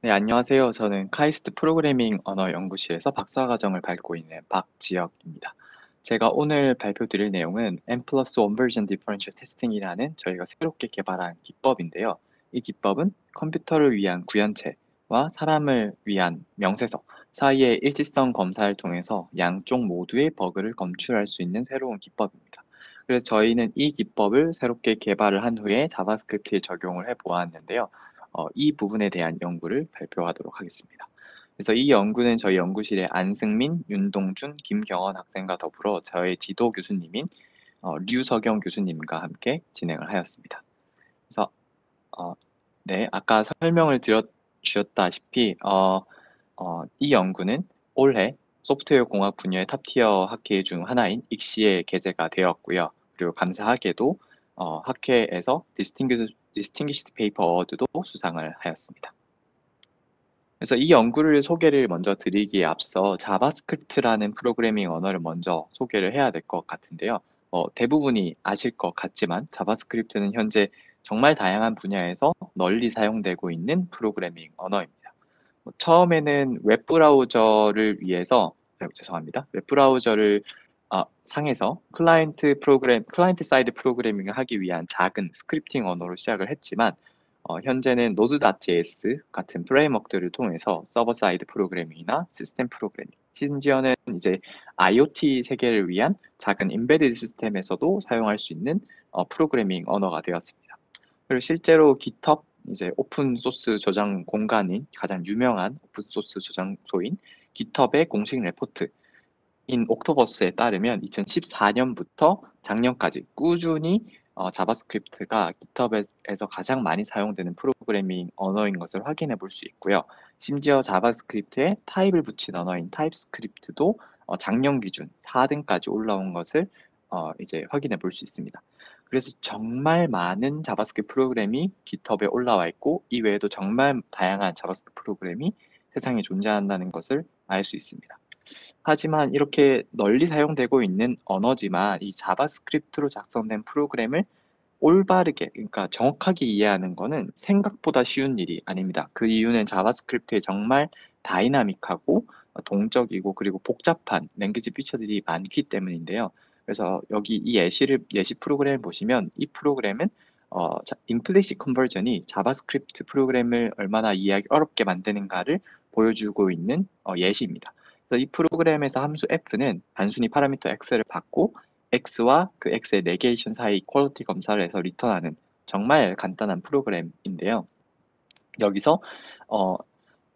네, 안녕하세요. 저는 카이스트 프로그래밍 언어 연구실에서 박사과정을 밟고 있는 박지혁입니다. 제가 오늘 발표드릴 내용은 N+1 version differential testing이라는 저희가 새롭게 개발한 기법인데요. 이 기법은 컴퓨터를 위한 구현체와 사람을 위한 명세서 사이의 일치성 검사를 통해서 양쪽 모두의 버그를 검출할 수 있는 새로운 기법입니다. 그래서 저희는 이 기법을 새롭게 개발을 한 후에 자바스크립트에 적용을 해 보았는데요. 이 부분에 대한 연구를 발표하도록 하겠습니다. 그래서 이 연구는 저희 연구실의 안승민, 윤동준, 김경원 학생과 더불어 저의 지도 교수님인 류석영 교수님과 함께 진행을 하였습니다. 그래서 어, 네, 아까 설명을 주셨다시피 이 연구는 올해 소프트웨어 공학 분야의 탑티어 학회 중 하나인 익시에 게재가 되었고요. 그리고 감사하게도 학회에서 디스팅기시드 페이퍼 어워드도 수상을 하였습니다. 그래서 이 연구를 소개를 먼저 드리기에 앞서 자바스크립트라는 프로그래밍 언어를 먼저 소개를 해야 될 것 같은데요. 대부분이 아실 것 같지만 자바스크립트는 현재 정말 다양한 분야에서 널리 사용되고 있는 프로그래밍 언어입니다. 처음에는 웹브라우저를 위해서 죄송합니다. 웹브라우저를 상에서 클라이언트 사이드 프로그래밍을 하기 위한 작은 스크립팅 언어로 시작을 했지만 현재는 Node.js 같은 프레임워크들을 통해서 서버 사이드 프로그래밍이나 시스템 프로그래밍, 심지어는 이제 IoT 세계를 위한 작은 임베디드 시스템에서도 사용할 수 있는 프로그래밍 언어가 되었습니다. 그리고 실제로 GitHub 이제 오픈 소스 저장 공간인 가장 유명한 오픈 소스 저장소인 GitHub의 공식 레포트 인 옥토버스에 따르면 2014년부터 작년까지 꾸준히 자바스크립트가 GitHub에서 가장 많이 사용되는 프로그래밍 언어인 것을 확인해 볼 수 있고요. 심지어 자바스크립트에 타입을 붙인 언어인 타입스크립트도 작년 기준 4등까지 올라온 것을 이제 확인해 볼 수 있습니다. 그래서 정말 많은 자바스크립트 프로그램이 GitHub에 올라와 있고 이 외에도 정말 다양한 자바스크립트 프로그램이 세상에 존재한다는 것을 알 수 있습니다. 하지만 이렇게 널리 사용되고 있는 언어지만 이 자바스크립트로 작성된 프로그램을 올바르게, 그러니까 정확하게 이해하는 거는 생각보다 쉬운 일이 아닙니다. 그 이유는 자바스크립트에 정말 다이나믹하고 동적이고 그리고 복잡한 랭귀지 피처들이 많기 때문인데요. 그래서 여기 이 예시 프로그램을 보시면 이 프로그램은 임플리시 컨버전이 자바스크립트 프로그램을 얼마나 이해하기 어렵게 만드는가를 보여주고 있는 예시입니다. 그래서 이 프로그램에서 함수 f는 단순히 파라미터 x를 받고 x와 그 x의 네게이션 사이 퀄리티 검사를 해서 리턴하는 정말 간단한 프로그램인데요. 여기서 어,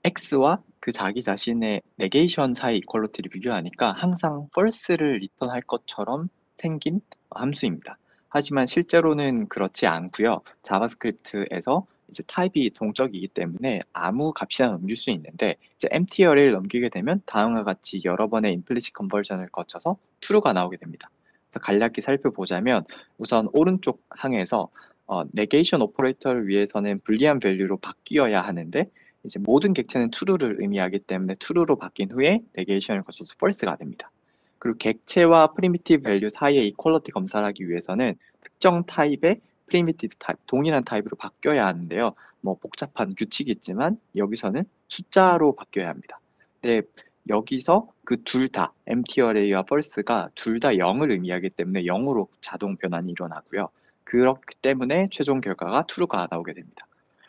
x와 그 자기 자신의 네게이션 사이 이퀄리티를 비교하니까 항상 false를 리턴할 것처럼 생긴 함수입니다. 하지만 실제로는 그렇지 않고요. 자바스크립트에서 이제 타입이 동적이기 때문에 아무 값이나 넘길 수 있는데 이제 empty array를 넘기게 되면 다음과 같이 여러 번의 implicit conversion을 거쳐서 true가 나오게 됩니다. 그래서 간략히 살펴보자면 우선 오른쪽 항에서 negation 오퍼레이터를 위해서는 불리한 밸류로 바뀌어야 하는데 이제 모든 객체는 true를 의미하기 때문에 true로 바뀐 후에 네게이션을 거쳐서 false가 됩니다. 그리고 객체와 primitive value 사이의 equality 검사를 하기 위해서는 특정 타입의 primitive 타입, 동일한 타입으로 바뀌어야 하는데요. 뭐 복잡한 규칙이 있지만 여기서는 숫자로 바뀌어야 합니다. 근데 여기서 그 둘 다, empty array와 false가 둘 다 0을 의미하기 때문에 0으로 자동 변환이 일어나고요. 그렇기 때문에 최종 결과가 true가 나오게 됩니다.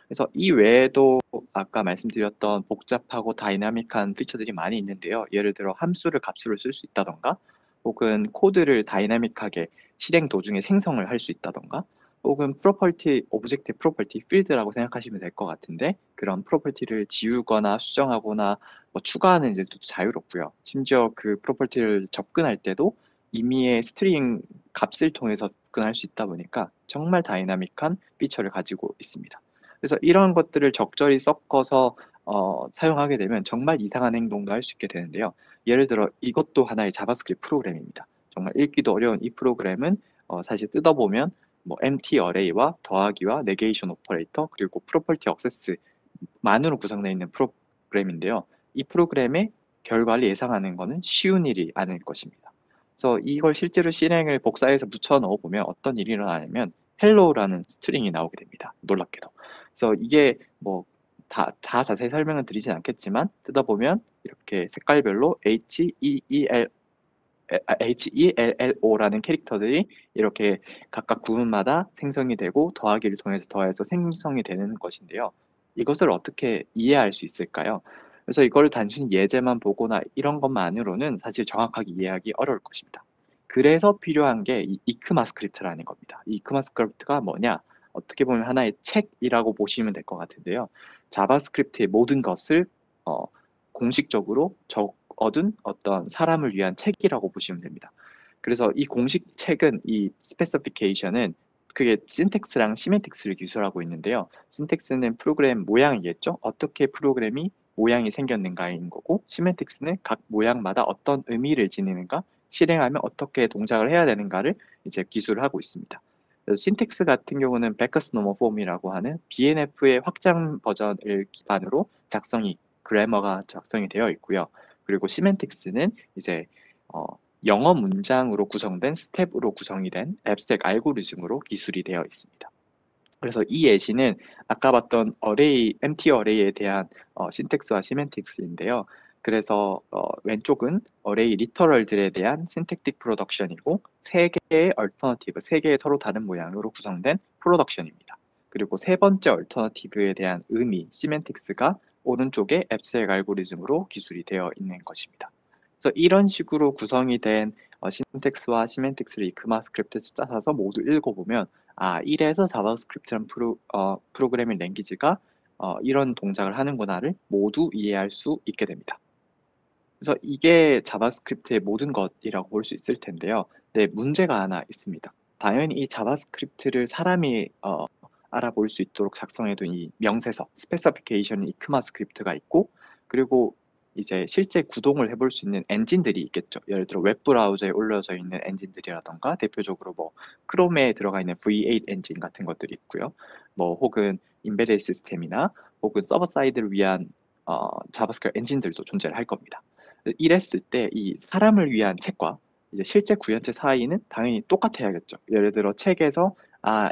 그래서 이 외에도 아까 말씀드렸던 복잡하고 다이나믹한 피처들이 많이 있는데요. 예를 들어 함수를 값으로 쓸 수 있다던가 혹은 코드를 다이나믹하게 실행 도중에 생성을 할 수 있다던가 혹은 프로퍼티, 오브젝트 프로퍼티 필드라고 생각하시면 될 것 같은데 그런 프로퍼티를 지우거나 수정하거나 뭐 추가하는 일도 자유롭고요. 심지어 그 프로퍼티를 접근할 때도 임의의 스트링 값을 통해서 접근할 수 있다 보니까 정말 다이나믹한 피처를 가지고 있습니다. 그래서 이런 것들을 적절히 섞어서 사용하게 되면 정말 이상한 행동도 할 수 있게 되는데요. 예를 들어 이것도 하나의 자바스크립트 프로그램입니다. 정말 읽기도 어려운 이 프로그램은 사실 뜯어보면 뭐 empty array와 더하기와 negation 오퍼레이터 그리고 property access만으로 구성되어 있는 프로그램인데요. 이 프로그램의 결과를 예상하는 것은 쉬운 일이 아닐 것입니다. 그래서 이걸 실제로 실행을 복사해서 붙여 넣어 보면 어떤 일이 일어나냐면 hello라는 스트링이 나오게 됩니다. 놀랍게도. 그래서 이게 뭐 다 자세히 설명은 드리진 않겠지만 뜯어보면 이렇게 색깔별로 HELLO라는 캐릭터들이 이렇게 각각 구문마다 생성이 되고 더하기를 통해서 더해서 생성이 되는 것인데요. 이것을 어떻게 이해할 수 있을까요? 그래서 이걸 단순히 예제만 보거나 이런 것만으로는 사실 정확하게 이해하기 어려울 것입니다. 그래서 필요한 게 이 이크마스크립트라는 겁니다. 이 이크마스크립트가 뭐냐? 어떻게 보면 하나의 책이라고 보시면 될 것 같은데요. 자바스크립트의 모든 것을 어, 공식적으로 얻은 어떤 사람을 위한 책이라고 보시면 됩니다. 그래서 이 공식 책은 이 스페시피케이션은 그게 신텍스랑 시멘틱스를 기술하고 있는데요. 신텍스는 프로그램 모양이겠죠. 어떻게 프로그램이 모양이 생겼는가인 거고, 시멘틱스는 각 모양마다 어떤 의미를 지니는가, 실행하면 어떻게 동작을 해야 되는가를 이제 기술을 하고 있습니다. 그래서 신텍스 같은 경우는 베커스 노머 폼이라고 하는 BNF의 확장 버전을 기반으로 그래머가 작성이 되어 있고요. 그리고 시멘틱스는 이제 어, 영어 문장으로 구성된 스텝으로 구성이 된 앱스텍 알고리즘으로 기술이 되어 있습니다. 그래서 이 예시는 아까 봤던 empty 어레이에 대한 신텍스와 시멘틱스인데요. 그래서 왼쪽은 어레이 리터럴들에 대한 신텍틱 프로덕션이고 세 개의 얼터너티브, 세 개의 서로 다른 모양으로 구성된 프로덕션입니다. 그리고 세 번째 얼터너티브에 대한 의미, 시멘틱스가 오른쪽에 앱스텍 알고리즘으로 기술이 되어 있는 것입니다. 그래서 이런 식으로 구성이 된 신텍스와 시멘틱스를 이크마스크립트에 짜서 모두 읽어보면 이래서 자바스크립트란 프로그래밍 랭귀지가 이런 동작을 하는구나를 모두 이해할 수 있게 됩니다. 그래서 이게 자바스크립트의 모든 것이라고 볼 수 있을 텐데요. 네, 문제가 하나 있습니다. 당연히 이 자바스크립트를 사람이 알아볼 수 있도록 작성해둔 이 명세서, 스페시피케이션이 이크마스크립트가 있고, 그리고 이제 실제 구동을 해볼 수 있는 엔진들이 있겠죠. 예를 들어 웹브라우저에 올려져 있는 엔진들이라던가 대표적으로 뭐 크롬에 들어가 있는 V8 엔진 같은 것들이 있고요. 뭐 혹은 인베디드 시스템이나 혹은 서버 사이드를 위한 자바스크립트 엔진들도 존재를 할 겁니다. 이랬을 때 이 사람을 위한 책과 이제 실제 구현체 사이는 당연히 똑같아야겠죠. 예를 들어 책에서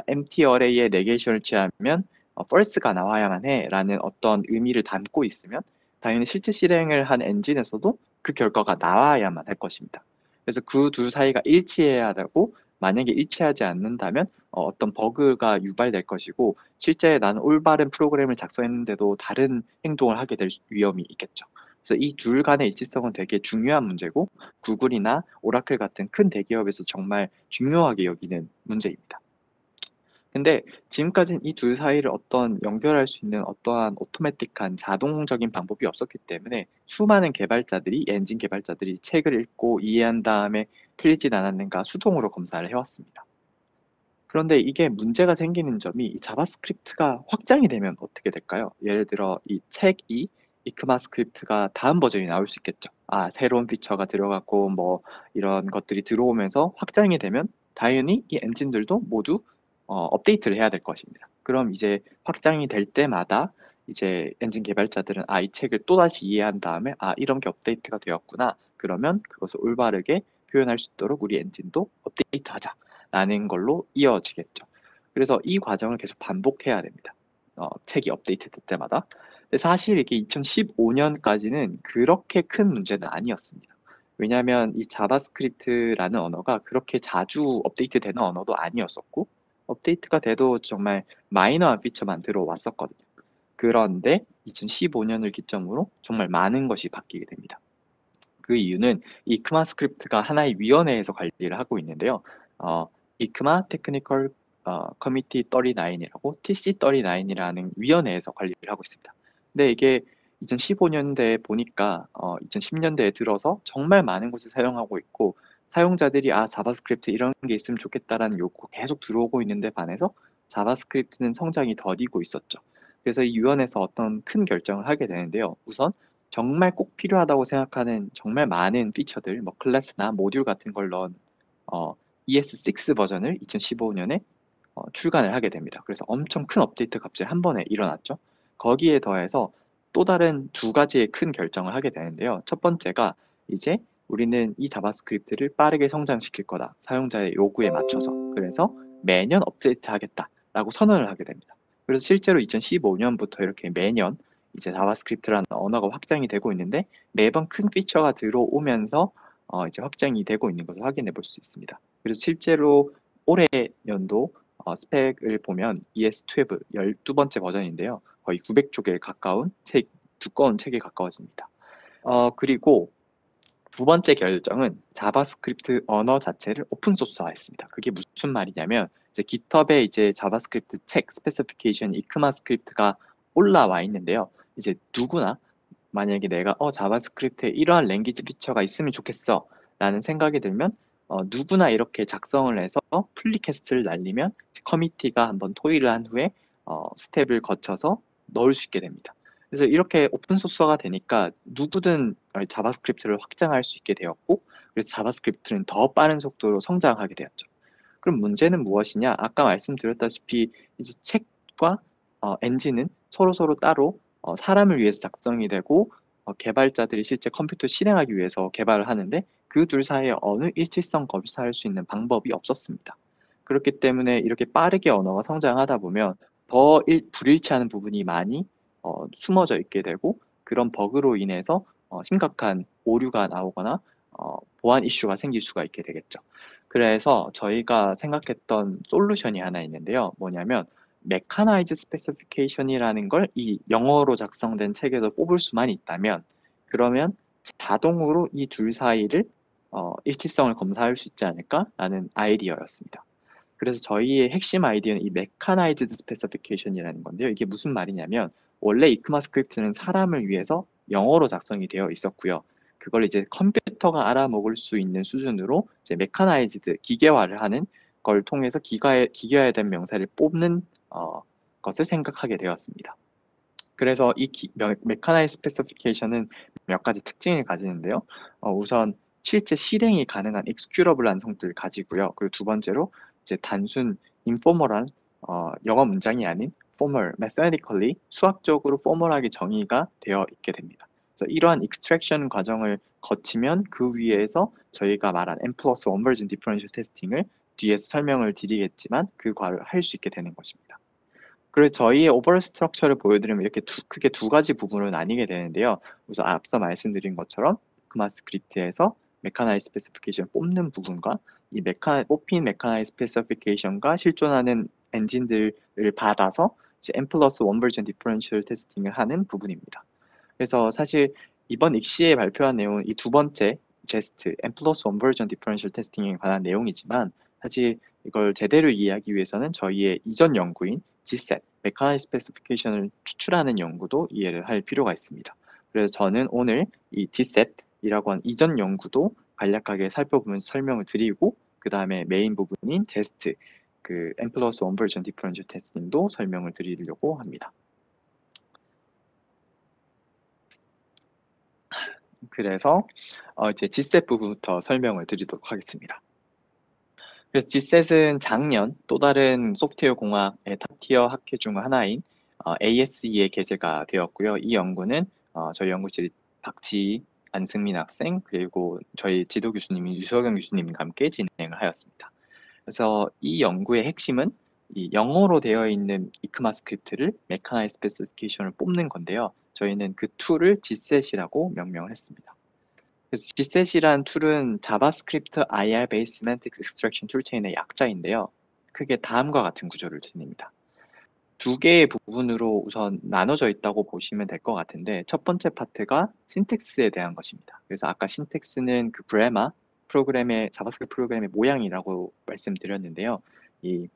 empty array에 네게이션을 취하면 false가 나와야만 해라는 어떤 의미를 담고 있으면 당연히 실제 실행을 한 엔진에서도 그 결과가 나와야만 할 것입니다. 그래서 그 둘 사이가 일치해야 되고 만약에 일치하지 않는다면 어떤 버그가 유발될 것이고 실제 나는 올바른 프로그램을 작성했는데도 다른 행동을 하게 될 위험이 있겠죠. 그래서 이 둘 간의 일치성은 되게 중요한 문제고 구글이나 오라클 같은 큰 대기업에서 정말 중요하게 여기는 문제입니다. 근데 지금까지는 이 둘 사이를 어떤 연결할 수 있는 어떠한 오토매틱한 자동적인 방법이 없었기 때문에 수많은 개발자들이 엔진 개발자들이 책을 읽고 이해한 다음에 틀리진 않았는가 수동으로 검사를 해왔습니다. 그런데 이게 문제가 생기는 점이 이 자바스크립트가 확장이 되면 어떻게 될까요? 예를 들어 이 책이 이크마스크립트가 다음 버전이 나올 수 있겠죠. 새로운 피처가 들어갔고 뭐 이런 것들이 들어오면서 확장이 되면 당연히 이 엔진들도 모두 업데이트를 해야 될 것입니다. 그럼 이제 확장이 될 때마다 이제 엔진 개발자들은 이 책을 또다시 이해한 다음에 이런 게 업데이트가 되었구나. 그러면 그것을 올바르게 표현할 수 있도록 우리 엔진도 업데이트하자. 라는 걸로 이어지겠죠. 그래서 이 과정을 계속 반복해야 됩니다. 책이 업데이트 될 때마다. 근데 사실 이게 2015년까지는 그렇게 큰 문제는 아니었습니다. 왜냐하면 이 자바스크립트라는 언어가 그렇게 자주 업데이트되는 언어도 아니었었고 업데이트가 돼도 정말 마이너한 피처만 들어왔었거든요. 그런데 2015년을 기점으로 정말 많은 것이 바뀌게 됩니다. 그 이유는 이 이크마스크립트가 하나의 위원회에서 관리를 하고 있는데요. 이크마 테크니컬 커미티 39이라고 TC39이라는 위원회에서 관리를 하고 있습니다. 근데 이게 2015년대에 보니까 2010년대에 들어서 정말 많은 곳이 사용하고 있고 사용자들이 자바스크립트 이런 게 있으면 좋겠다라는 요구가 계속 들어오고 있는데 반해서 자바스크립트는 성장이 더디고 있었죠. 그래서 이 위원회에서 어떤 큰 결정을 하게 되는데요. 우선 정말 꼭 필요하다고 생각하는 정말 많은 피처들, 뭐 클래스나 모듈 같은 걸 넣은 ES6 버전을 2015년에 출간을 하게 됩니다. 그래서 엄청 큰 업데이트가 갑자기 한 번에 일어났죠. 거기에 더해서 또 다른 두 가지의 큰 결정을 하게 되는데요. 첫 번째가 이제 우리는 이 자바스크립트를 빠르게 성장시킬 거다. 사용자의 요구에 맞춰서. 그래서 매년 업데이트 하겠다라고 선언을 하게 됩니다. 그래서 실제로 2015년부터 이렇게 매년 이제 자바스크립트라는 언어가 확장이 되고 있는데 매번 큰 피처가 들어오면서 이제 확장이 되고 있는 것을 확인해 볼 수 있습니다. 그래서 실제로 올해 연도 스펙을 보면 ES12 12번째 버전인데요. 거의 900쪽에 가까운 두꺼운 책에 가까워집니다. 그리고 두 번째 결정은 자바스크립트 언어 자체를 오픈 소스화했습니다. 그게 무슨 말이냐면 이제 GitHub에 이제 자바스크립트 책 스페시피케이션 이크마스크립트가 올라와 있는데요. 이제 누구나 만약에 내가 자바스크립트에 이러한 랭귀지 피처가 있으면 좋겠어라는 생각이 들면 누구나 이렇게 작성을 해서 풀리퀘스트를 날리면 커미티가 한번 토의를 한 후에 스텝을 거쳐서 넣을 수 있게 됩니다. 그래서 이렇게 오픈 소스화가 되니까 누구든 자바스크립트를 확장할 수 있게 되었고, 그래서 자바스크립트는 더 빠른 속도로 성장하게 되었죠. 그럼 문제는 무엇이냐? 아까 말씀드렸다시피 이제 책과 엔진은 서로 따로 사람을 위해서 작성이 되고 개발자들이 실제 컴퓨터 실행하기 위해서 개발을 하는데 그 둘 사이에 어느 일치성 검사할 수 있는 방법이 없었습니다. 그렇기 때문에 이렇게 빠르게 언어가 성장하다 보면 더 불일치하는 부분이 많이 숨어져 있게 되고 그런 버그로 인해서 심각한 오류가 나오거나 보안 이슈가 생길 수가 있게 되겠죠. 그래서 저희가 생각했던 솔루션이 하나 있는데요. 뭐냐면 메카나이즈 스페시피케이션이라는 걸 이 영어로 작성된 책에서 뽑을 수만 있다면 그러면 자동으로 이 둘 사이를 일치성을 검사할 수 있지 않을까라는 아이디어였습니다. 그래서 저희의 핵심 아이디어는 이 메카나이즈드 스페시피케이션이라는 건데요. 이게 무슨 말이냐면 원래 이크마스크립트는 사람을 위해서 영어로 작성이 되어 있었고요. 그걸 이제 컴퓨터가 알아먹을 수 있는 수준으로 이제 메카나이즈드 기계화를 하는 걸 통해서 기계화된 명사를 뽑는 것을 생각하게 되었습니다. 그래서 이 메카나이즈 스페시피케이션은 몇 가지 특징을 가지는데요. 우선 실제 실행이 가능한 executable 성질을 가지고요. 그리고 두 번째로 이제 단순 informal한 영어 문장이 아닌 formal, mathematically 수학적으로 formal하게 정의가 되어 있게 됩니다. 그래서 이러한 extraction 과정을 거치면 그 위에서 저희가 말한 M+1 version differential testing을 뒤에서 설명을 드리겠지만 그 과를 할 수 있게 되는 것입니다. 그래서 저희의 오버롤 스트럭처를 보여드리면 이렇게 크게 두 가지 부분으로 나뉘게 되는데요. 우선 앞서 말씀드린 것처럼 이크마스크립트에서 메카나이즈 스페시피케이션 뽑는 부분과 이 뽑힌 메카나이즈 스페시피케이션과 실존하는 엔진들을 받아서 이제 M+1 버전 디퍼런셜 테스팅을 하는 부분입니다. 그래서 사실 이번 익시에 발표한 내용은 이 두 번째 제스트 M+1 버전 디퍼런셜 테스팅에 관한 내용이지만 사실 이걸 제대로 이해하기 위해서는 저희의 이전 연구인 GSET, 메카나이즈 스페시피케이션을 추출하는 연구도 이해를 할 필요가 있습니다. 그래서 저는 오늘 이 GSET이라고 한 이전 연구도 간략하게 살펴보면서 설명을 드리고 그 다음에 메인 부분인 제스트, 그 M+1 버전 디퍼런셜 테스팅도 설명을 드리려고 합니다. 그래서 이제 G셋 부분부터 설명을 드리도록 하겠습니다. 그래서 G셋은 작년 또 다른 소프트웨어 공학의 탑티어 학회 중 하나인 ASE에 게재가 되었고요. 이 연구는 저희 연구실 박지희, 안승민 학생 그리고 저희 지도 교수님인 유석영 교수님과 함께 진행을 하였습니다. 그래서 이 연구의 핵심은 이 영어로 되어 있는 이크마스크립트를 메카나이즈 스페시피케이션을 뽑는 건데요. 저희는 그 툴을 G셋이라고 명명을 했습니다. 그래서 Gset이란 툴은 자바스크립트 IR 베이스 세만틱스 익스트랙션 툴체인의 약자인데요. 크게 다음과 같은 구조를 지닙니다. 두 개의 부분으로 우선 나눠져 있다고 보시면 될 것 같은데 첫 번째 파트가 신텍스에 대한 것입니다. 그래서 아까 신텍스는 그 그래마 프로그램의 자바스크립트 프로그램의 모양이라고 말씀드렸는데요. 이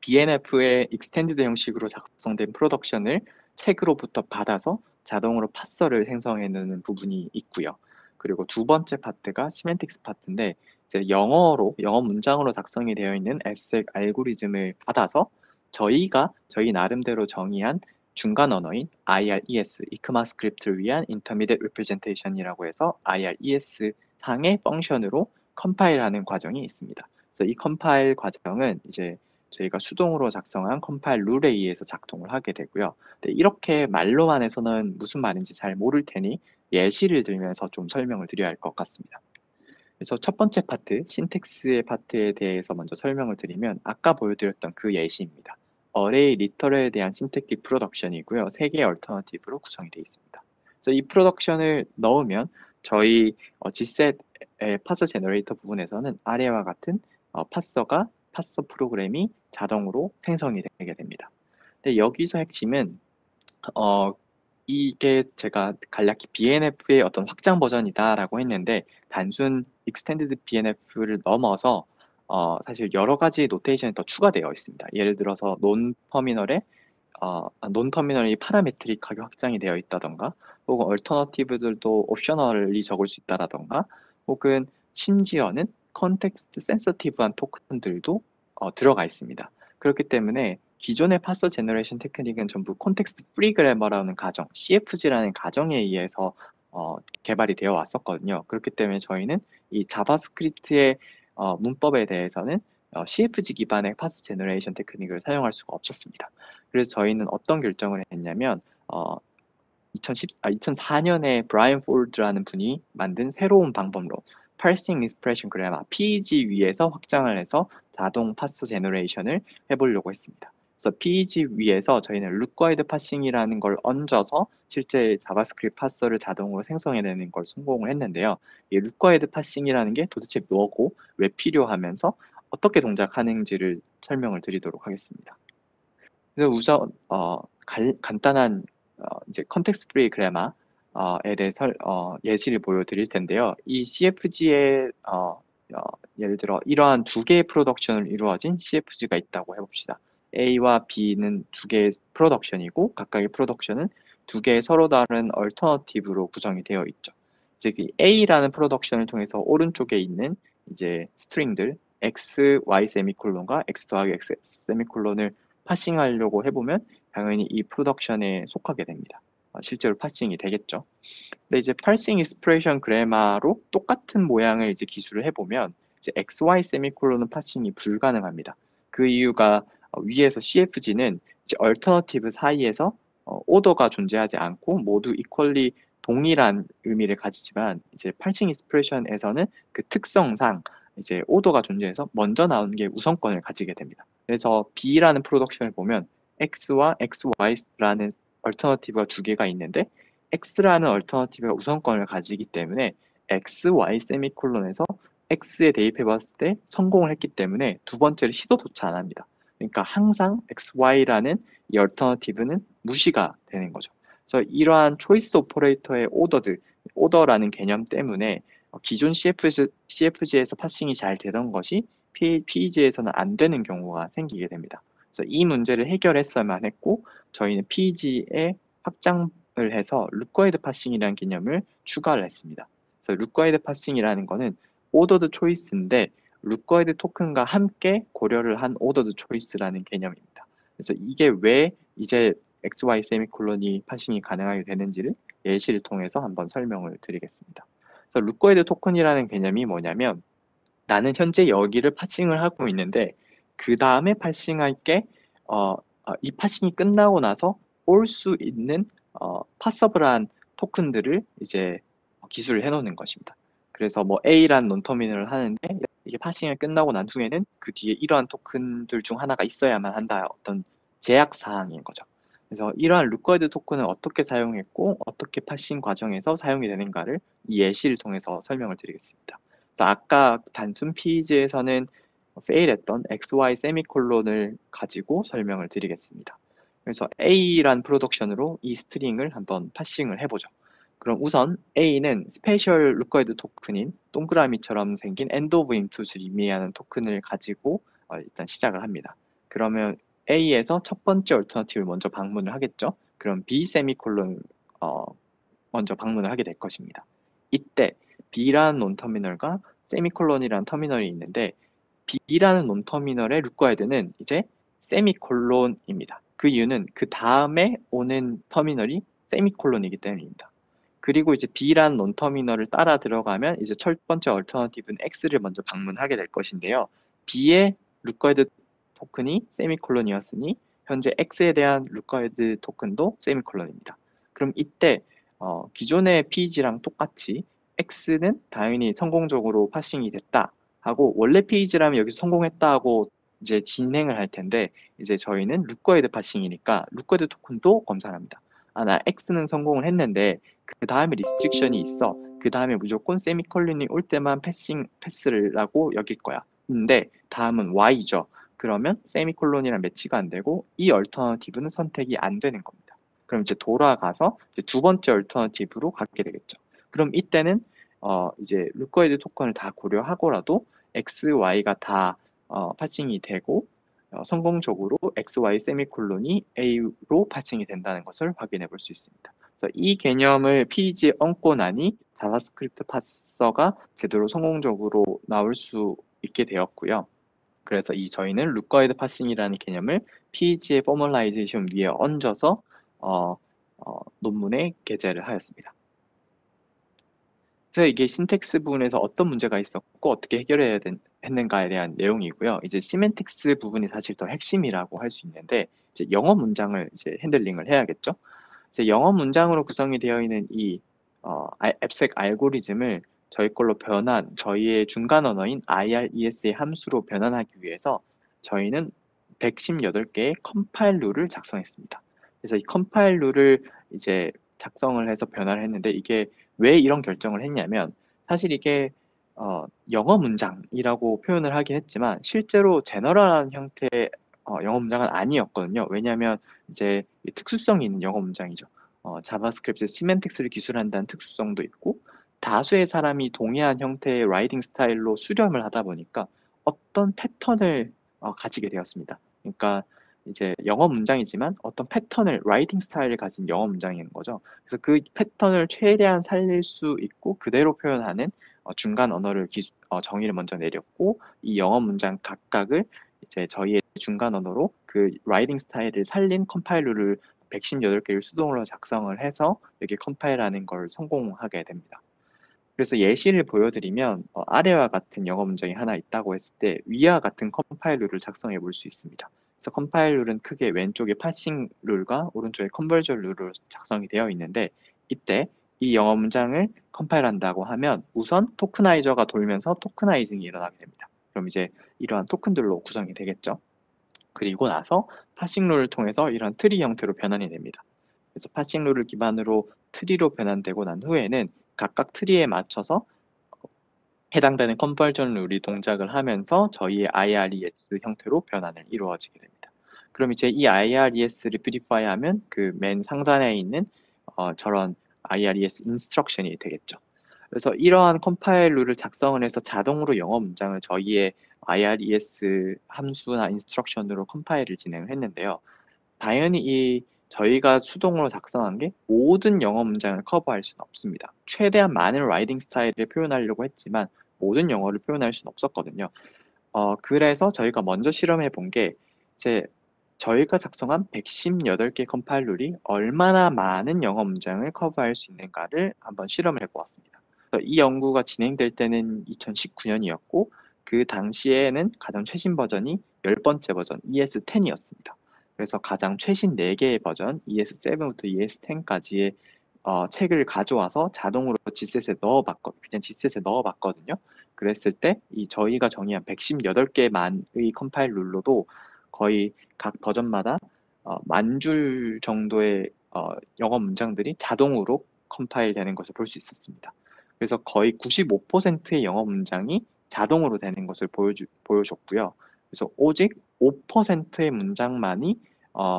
BNF의 익스텐디드 형식으로 작성된 프로덕션을 책으로부터 받아서 자동으로 파서를 생성해 놓는 부분이 있고요. 그리고 두 번째 파트가 시멘틱스 파트인데 이제 영어 문장으로 작성이 되어 있는 앱색 알고리즘을 받아서 저희 나름대로 정의한 중간 언어인 IRES, 이크마스크립트를 위한 Intermediate Representation이라고 해서 IRES 상의 펑션으로 컴파일하는 과정이 있습니다. 그래서 이 컴파일 과정은 이제 저희가 수동으로 작성한 컴파일 룰에 의해서 작동을 하게 되고요. 근데 이렇게 말로만 해서는 무슨 말인지 잘 모를 테니 예시를 들면서 좀 설명을 드려야 할 것 같습니다. 그래서 첫 번째 파트, 신텍스의 파트에 대해서 먼저 설명을 드리면 아까 보여드렸던 그 예시입니다. 어레이 리터럴에 대한 신택틱 프로덕션이고요. 3개의 얼터너티브로 구성이 되어 있습니다. 그래서 이 프로덕션을 넣으면 저희 G셋의 파서 제너레이터 부분에서는 아래와 같은 파서 프로그램이 자동으로 생성이 되게 됩니다. 근데 여기서 핵심은 어, 이게 제가 간략히 BNF의 어떤 확장 버전이다라고 했는데 단순 Extended BNF를 넘어서 사실 여러 가지 노테이션이 더 추가되어 있습니다. 예를 들어서 논 터미널이 파라메트릭하게 확장이 되어 있다던가 혹은 얼터너티브들도 옵셔널리 적을 수 있다라던가 혹은 심지어는 컨텍스트 센서티브한 토큰들도 들어가 있습니다. 그렇기 때문에 기존의 파서 제너레이션 테크닉은 전부 콘텍스트 프리 그래머라는 가정, CFG라는 가정에 의해서 개발이 되어 왔었거든요. 그렇기 때문에 저희는 이 자바스크립트의 문법에 대해서는 CFG 기반의 파스 제너레이션 테크닉을 사용할 수가 없었습니다. 그래서 저희는 어떤 결정을 했냐면 2004년에 브라이언 폴드라는 분이 만든 새로운 방법론 Parsing Expression Grammar PEG 위에서 확장을 해서 자동 파스 제너레이션을 해보려고 했습니다. 그래서 PEG 위에서 저희는 루커이드 파싱이라는 걸 얹어서 실제 자바스크립트 파서를 자동으로 생성해내는 걸 성공을 했는데요. 이 루커이드 파싱이라는 게 도대체 뭐고 왜 필요하면서 어떻게 동작하는지를 설명을 드리도록 하겠습니다. 그래서 우선 간단한 이제 컨텍스트 프리 그래마에 대해 예시를 보여드릴 텐데요. 이 CFG에 예를 들어 이러한 두 개의 프로덕션을 이루어진 CFG가 있다고 해봅시다. A와 B는 두 개의 프로덕션이고 각각의 프로덕션은 두 개의 서로 다른 얼터너티브로 구성이 되어 있죠. 이제 그 A라는 프로덕션을 통해서 오른쪽에 있는 이제 스트링들 x, y 세미콜론과 x 더하기 x 세미콜론을 파싱하려고 해보면 당연히 이 프로덕션에 속하게 됩니다. 실제로 파싱이 되겠죠. 근데 이제 파싱 익스프레션 그래마로 똑같은 모양을 이제 기술을 해보면 이제 XY 세미콜론은 파싱이 불가능합니다. 그 이유가 위에서 CFG는 이제 얼터너티브 사이에서 오더가 존재하지 않고 모두 이퀄리 동일한 의미를 가지지만 이제 파싱 익스프레션에서는 그 특성상 이제 오더가 존재해서 먼저 나오는 게 우선권을 가지게 됩니다. 그래서 B라는 프로덕션을 보면 X와 XY라는 얼터너티브가 두 개가 있는데 X라는 얼터너티브가 우선권을 가지기 때문에 X, Y 세미콜론에서 X에 대입해 봤을 때 성공을 했기 때문에 두 번째를 시도조차 안 합니다. 그러니까 항상 X, Y라는 이 얼터너티브는 무시가 되는 거죠. 그래서 이러한 초이스 오퍼레이터의 오더라는 개념 때문에 기존 CFG에서 파싱이 잘 되던 것이 PEG에서는 안 되는 경우가 생기게 됩니다. 그래서 이 문제를 해결했어야만 했고 저희는 PEG의 확장을 해서 루커이드 파싱이라는 개념을 추가를 했습니다. 그래서 루커이드 파싱이라는 거는 오더드 초이스인데 루커이드 토큰과 함께 고려를 한 오더드 초이스라는 개념입니다. 그래서 이게 왜 이제 XY 세미콜론이 파싱이 가능하게 되는지를 예시를 통해서 한번 설명을 드리겠습니다. 그래서 루커이드 토큰이라는 개념이 뭐냐면 나는 현재 여기를 파싱을 하고 있는데 그 다음에 파싱할 게 이 파싱이 끝나고 나서 올 수 있는 파서블한 토큰들을 이제 기술을 해놓는 것입니다. 그래서 뭐 A란 논터미널을 하는데 이게 파싱이 끝나고 난 후에는 그 뒤에 이러한 토큰들 중 하나가 있어야만 한다. 어떤 제약 사항인 거죠. 그래서 이러한 루커이드 토큰을 어떻게 사용했고 어떻게 파싱 과정에서 사용이 되는가를 이 예시를 통해서 설명을 드리겠습니다. 그래서 아까 단순 PEG에서는 페일했던 XY 세미콜론을 가지고 설명을 드리겠습니다. 그래서 A란 프로덕션으로 이 스트링을 한번 파싱을 해보죠. 그럼 우선 A는 스페셜 루커이드 토큰인 동그라미처럼 생긴 end of input을 의미하는 토큰을 가지고 일단 시작을 합니다. 그러면 A에서 첫 번째 얼터너티브를 먼저 방문을 하겠죠. 그럼 B 세미콜론 먼저 방문을 하게 될 것입니다. 이때 B라는 논터미널과 세미콜론이라는 터미널이 있는데 B라는 논터미널의 루커헤드는 이제 세미콜론입니다. 그 이유는 그 다음에 오는 터미널이 세미콜론이기 때문입니다. 그리고 이제 B라는 논터미널을 따라 들어가면 이제 첫 번째 얼터너티브는 X를 먼저 방문하게 될 것인데요. B의 루커헤드 토큰이 세미콜론이었으니 현재 X에 대한 루커헤드 토큰도 세미콜론입니다. 그럼 이때 기존의 PEG랑 똑같이 X는 당연히 성공적으로 파싱이 됐다 하고 원래 PEG라면 여기서 성공했다 하고 이제 진행을 할 텐데 이제 저희는 루커헤드 파싱이니까 루커헤드 토큰도 검사를 합니다. 아, 나 X는 성공을 했는데 그 다음에 리스트릭션이 있어. 그 다음에 무조건 세미콜론이 올 때만 패스라고 여길 거야. 근데 다음은 Y죠. 그러면 세미콜론이랑 매치가 안 되고 이 얼터너티브는 선택이 안 되는 겁니다. 그럼 이제 돌아가서 이제 두 번째 얼터너티브로 가게 되겠죠. 그럼 이때는 이제 루커헤드 토큰을 다 고려하고라도 X, Y가 다 파싱이 되고 성공적으로 XY 세미콜론이 A로 파싱이 된다는 것을 확인해 볼 수 있습니다. 그래서 이 개념을 페이지에 얹고 나니 자바스크립트 파서가 제대로 성공적으로 나올 수 있게 되었고요. 그래서 저희는 루커헤드 파싱이라는 개념을 페이지의 포멀라이제이션 위에 얹어서 논문에 게재를 하였습니다. 그래서 이게 신텍스 부분에서 어떤 문제가 있었고 어떻게 해결해야 했는가에 대한 내용이고요. 이제 시멘틱스 부분이 사실 더 핵심이라고 할 수 있는데 이제 영어 문장을 이제 핸들링을 해야겠죠. 이제 영어 문장으로 구성이 되어 있는 이 앱색 알고리즘을 저희 걸로 저희의 중간 언어인 IRES의 함수로 변환하기 위해서 저희는 118개의 컴파일 룰을 작성했습니다. 그래서 이 컴파일 룰을 이제 작성을 해서 변화를 했는데 이게 왜 이런 결정을 했냐면 사실 이게 영어 문장이라고 표현을 하긴 했지만 실제로 제너럴한 형태의 영어 문장은 아니었거든요. 왜냐하면 이제 특수성이 있는 영어 문장이죠. 자바스크립트 시멘틱스를 기술한다는 특수성도 있고 다수의 사람이 동의한 형태의 라이팅 스타일로 수렴을 하다 보니까 어떤 패턴을 가지게 되었습니다. 그러니까 이제 영어 문장이지만 어떤 패턴을 라이팅 스타일을 가진 영어 문장인 거죠. 그래서 그 패턴을 최대한 살릴 수 있고 그대로 표현하는 중간 언어를 정의를 먼저 내렸고 이 영어 문장 각각을 이제 저희의 중간 언어로 그 라이팅 스타일을 살린 컴파일러를 118개를 수동으로 작성을 해서 여기 컴파일하는 걸 성공하게 됩니다. 그래서 예시를 보여드리면 아래와 같은 영어 문장이 하나 있다고 했을 때 위와 같은 컴파일 룰을 작성해 볼 수 있습니다. 그래서 컴파일 룰은 크게 왼쪽에 파싱 룰과 오른쪽에 컨버전 룰로 작성이 되어 있는데 이때 이 영어 문장을 컴파일한다고 하면 우선 토크나이저가 돌면서 토크나이징이 일어나게 됩니다. 그럼 이제 이러한 토큰들로 구성이 되겠죠. 그리고 나서 파싱 룰을 통해서 이런 트리 형태로 변환이 됩니다. 그래서 파싱 룰을 기반으로 트리로 변환되고 난 후에는 각각 트리에 맞춰서 해당되는 컨버전 룰이 동작을 하면서 저희의 IRES 형태로 변환을 이루어지게 됩니다. 그럼 이제 이 IRES를 뷰리파이 하면 그 맨 상단에 있는 저런 IRES 인스트럭션이 되겠죠. 그래서 이러한 컴파일 룰을 작성을 해서 자동으로 영어 문장을 저희의 IRES 함수나 인스트럭션으로 컴파일을 진행을 했는데요. 당연히 저희가 수동으로 작성한 게 모든 영어 문장을 커버할 수는 없습니다. 최대한 많은 라이팅 스타일을 표현하려고 했지만 모든 영어를 표현할 수는 없었거든요. 그래서 저희가 먼저 실험해 본 게 이제 저희가 작성한 118개 컴파일 룰이 얼마나 많은 영어 문장을 커버할 수 있는가를 한번 실험을 해보았습니다. 이 연구가 진행될 때는 2019년이었고 그 당시에는 가장 최신 버전이 10번째 버전 ES10이었습니다. 그래서 가장 최신 4개의 버전 ES7부터 ES10까지의 책을 가져와서 자동으로 G셋에 그냥 G셋에 넣어봤거든요. 그랬을 때 저희가 정의한 118개만의 컴파일 룰로도 거의 각 버전마다 10,000줄 정도의 영어 문장들이 자동으로 컴파일 되는 것을 볼 수 있었습니다. 그래서 거의 95%의 영어 문장이 자동으로 되는 것을 보여줬고요. 그래서 오직 5%의 문장만이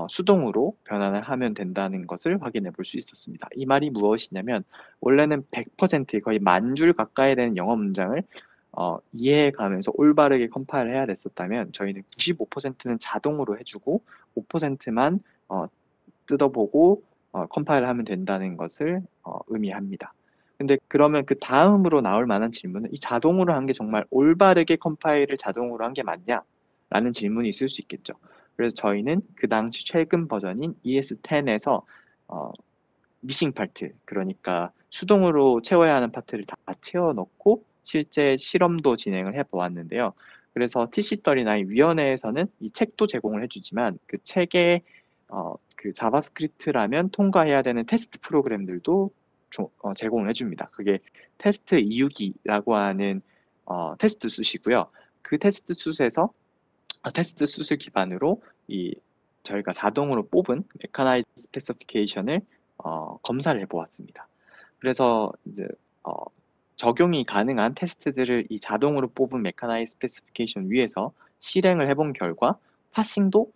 수동으로 변환을 하면 된다는 것을 확인해 볼 수 있었습니다. 이 말이 무엇이냐면 원래는 100%의 거의 10,000줄 가까이 되는 영어 문장을 이해해 가면서 올바르게 컴파일을 해야 됐었다면 저희는 95%는 자동으로 해주고 5%만 뜯어보고 컴파일을 하면 된다는 것을 의미합니다. 근데 그러면 그 다음으로 나올 만한 질문은 이 자동으로 한 게 정말 올바르게 컴파일을 자동으로 한 게 맞냐? 라는 질문이 있을 수 있겠죠. 그래서 저희는 그 당시 최근 버전인 ES10에서 미싱 파트, 그러니까 수동으로 채워야 하는 파트를 다 채워 넣고 실제 실험도 진행을 해 보았는데요. 그래서 TC39 위원회에서는 이 책도 제공을 해주지만 그 책에 그 자바스크립트라면 통과해야 되는 테스트 프로그램들도 제공을 해줍니다. 그게 테스트 262라고 하는 테스트 숫이고요. 그 테스트 숫에서 테스트 수술 기반으로 저희가 자동으로 뽑은 메카나이즈 스페시피케이션을 검사를 해보았습니다. 그래서 이제 어, 적용이 가능한 테스트들을 이 자동으로 뽑은 메카나이즈 스페시피케이션 위에서 실행을 해본 결과 파싱도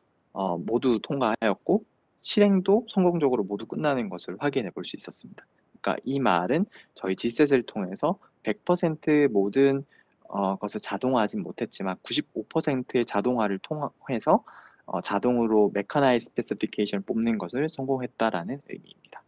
모두 통과하였고 실행도 성공적으로 모두 끝나는 것을 확인해 볼 수 있었습니다. 그러니까 이 말은 저희 G셋을 통해서 100% 모든 것을 자동화하진 못했지만 95%의 자동화를 통해서 자동으로 메카나이즈 스페시피케이션을 뽑는 것을 성공했다라는 의미입니다.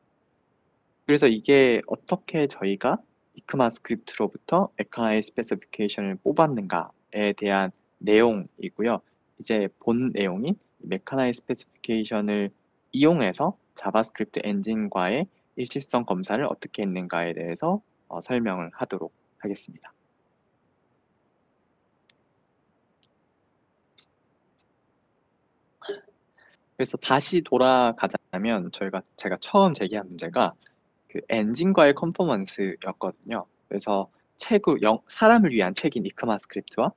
그래서 이게 어떻게 저희가 이크마 스크립트로부터 메카나이즈 스페시피케이션을 뽑았는가에 대한 내용이고요. 이제 본 내용인 메카나이즈 스페시피케이션을 이용해서 자바스크립트 엔진과의 일치성 검사를 어떻게 했는가에 대해서 설명을 하도록 하겠습니다. 그래서 다시 돌아가자면 제가 처음 제기한 문제가 그 엔진과의 컨포먼스였거든요. 그래서 사람을 위한 책인 이크마 스크립트와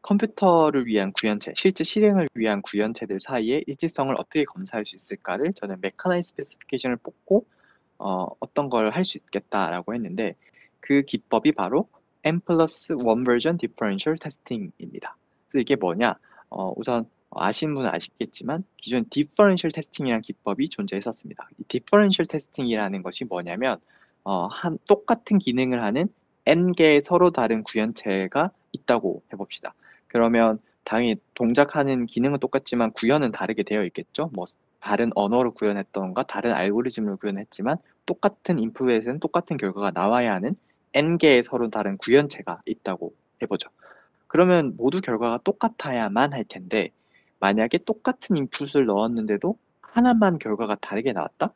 컴퓨터를 위한 구현체, 실제 실행을 위한 구현체들 사이의 일치성을 어떻게 검사할 수 있을까를 저는 메카나이즈 스페시피케이션을 뽑고 어떤 걸 할 수 있겠다라고 했는데 그 기법이 바로 N 플러스 1 버전 디퍼런셜 테스팅입니다. 그래서 이게 뭐냐? 우선 아시는 분은 아시겠지만 기존 디퍼런셜 테스팅이라는 기법이 존재했었습니다. 이 디퍼런셜 테스팅이라는 것이 뭐냐면 똑같은 기능을 하는 N개의 서로 다른 구현체가 있다고 해봅시다. 그러면 당연히 동작하는 기능은 똑같지만 구현은 다르게 되어 있겠죠. 뭐 다른 언어로 구현했던가 다른 알고리즘으로 구현했지만 똑같은 인풋에서는 똑같은 결과가 나와야 하는 N개의 서로 다른 구현체가 있다고 해보죠. 그러면 모두 결과가 똑같아야만 할 텐데 만약에 똑같은 인풋을 넣었는데도 하나만 결과가 다르게 나왔다?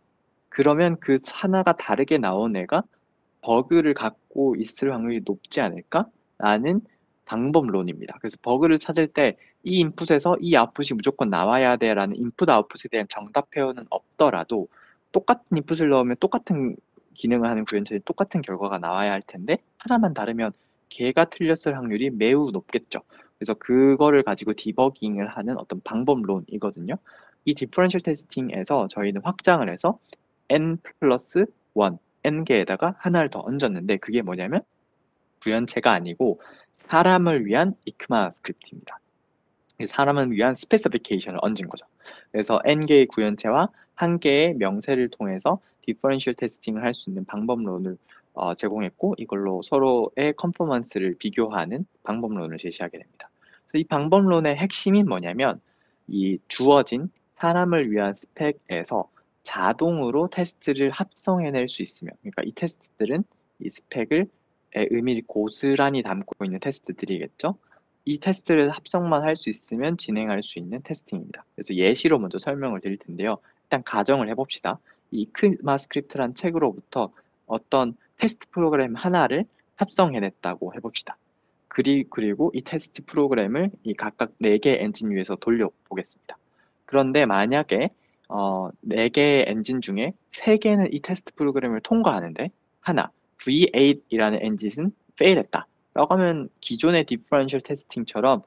그러면 그 하나가 다르게 나온 애가 버그를 갖고 있을 확률이 높지 않을까라는 방법론입니다. 그래서 버그를 찾을 때 이 인풋에서 이 아웃풋이 무조건 나와야 돼라는 인풋 아웃풋에 대한 정답 표현은 없더라도 똑같은 인풋을 넣으면 똑같은 기능을 하는 구현체에 똑같은 결과가 나와야 할 텐데 하나만 다르면 걔가 틀렸을 확률이 매우 높겠죠. 그래서 그거를 가지고 디버깅을 하는 어떤 방법론이거든요. 이 디퍼런셜 테스팅에서 저희는 확장을 해서 n 플러스 1 n개에다가 하나를 더 얹었는데 그게 뭐냐면 구현체가 아니고 사람을 위한 이크마 스크립트입니다. 사람을 위한 스페시피케이션을 얹은 거죠. 그래서 n개의 구현체와 한 개의 명세를 통해서 디퍼런셜 테스팅을 할 수 있는 방법론을 제공했고 이걸로 서로의 컨포먼스를 비교하는 방법론을 제시하게 됩니다. 그래서 이 방법론의 핵심이 뭐냐면 이 주어진 사람을 위한 스펙에서 자동으로 테스트를 합성해낼 수 있으며 그러니까 이 테스트들은 이 스펙을 의미를 고스란히 담고 있는 테스트들이겠죠. 이 테스트를 합성만 할 수 있으면 진행할 수 있는 테스팅입니다. 그래서 예시로 먼저 설명을 드릴 텐데요. 일단 가정을 해봅시다. 이 이크마스크립트란 책으로부터 어떤 테스트 프로그램 하나를 합성해냈다고 해봅시다. 그리고 이 테스트 프로그램을 이 각각 4개 엔진 위에서 돌려보겠습니다. 그런데 만약에 4개의 엔진 중에 3개는 이 테스트 프로그램을 통과하는데 하나, V8이라는 엔진은 fail했다. 라고 하면 기존의 디퍼런셜 테스팅처럼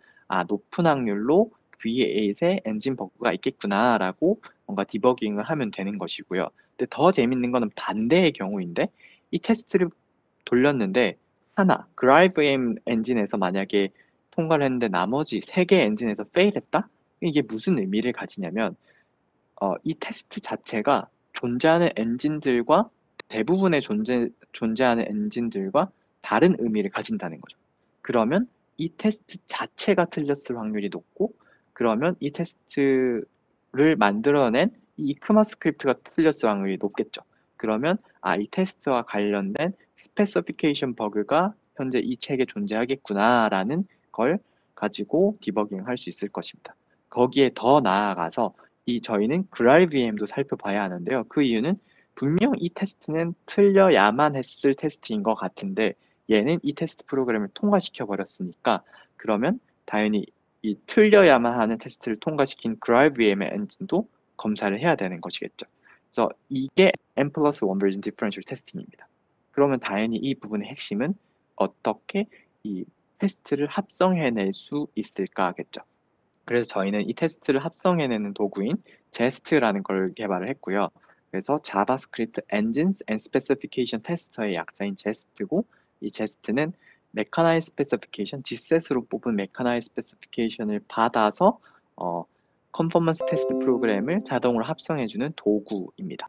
높은 확률로 V8에 엔진 버그가 있겠구나라고 뭔가 디버깅을 하면 되는 것이고요. 근데 더 재밌는 거는 반대의 경우인데 이 테스트를 돌렸는데 하나, 그라이브엠 엔진에서 만약에 통과를 했는데 나머지 3개 엔진에서 fail했다? 이게 무슨 의미를 가지냐면 이 테스트 자체가 존재하는 엔진들과 대부분의 존재하는 엔진들과 다른 의미를 가진다는 거죠. 그러면 이 테스트 자체가 틀렸을 확률이 높고 그러면 이 테스트를 만들어낸 이 이크마 스크립트가 틀렸을 확률이 높겠죠. 그러면 이 테스트와 관련된 스페시피케이션 버그가 현재 이 책에 존재하겠구나라는 걸 가지고 디버깅 할 수 있을 것입니다. 거기에 더 나아가서 저희는 GraalVM도 살펴봐야 하는데요. 그 이유는 분명 이 테스트는 틀려야만 했을 테스트인 것 같은데 얘는 이 테스트 프로그램을 통과시켜 버렸으니까 그러면 당연히 이 틀려야만 하는 테스트를 통과시킨 GraalVM의 엔진도 검사를 해야 되는 것이겠죠. 그래서 이게 N 플러스 1 버전 디퍼런셜 테스팅입니다. 그러면 당연히 이 부분의 핵심은 어떻게 이 테스트를 합성해낼 수 있을까겠죠. 그래서 저희는 이 테스트를 합성해내는 도구인 제스트라는 걸 개발을 했고요. 그래서 자바스크립트 Engines and Specification Tester의 약자인 제스트고, 이 제스트는 메카나이즈 스페시피케이션, Gset으로 뽑은 메카나이즈 스페시피케이션을 받아서 컨퍼먼스 테스트 프로그램을 자동으로 합성해주는 도구입니다.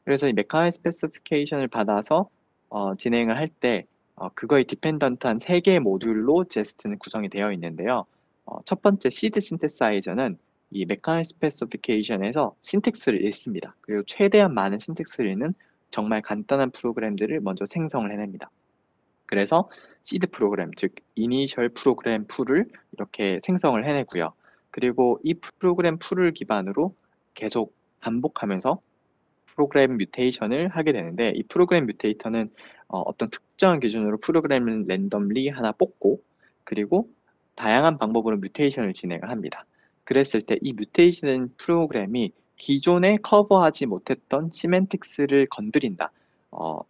그래서 이 메카나이즈 스페시피케이션을 받아서 진행을 할 때 그거에 디펜던트한 3개의 모듈로 제스트는 구성이 되어 있는데요. 첫 번째 시드 신테사이저는 이 메카니즘 스페시피케이션에서 신텍스를 읽습니다. 그리고 최대한 많은 신텍스를 읽는 정말 간단한 프로그램들을 먼저 생성을 해냅니다. 그래서 시드 프로그램, 즉 이니셜 프로그램 풀을 이렇게 생성을 해내고요. 그리고 이 프로그램 풀을 기반으로 계속 반복하면서 프로그램 뮤테이션을 하게 되는데, 이 프로그램 뮤테이터는 어떤 특정한 기준으로 프로그램을 랜덤리 하나 뽑고, 그리고 다양한 방법으로 뮤테이션을 진행을 합니다. 그랬을 때 이 뮤테이션 프로그램이 기존에 커버하지 못했던 시멘틱스를 건드린다.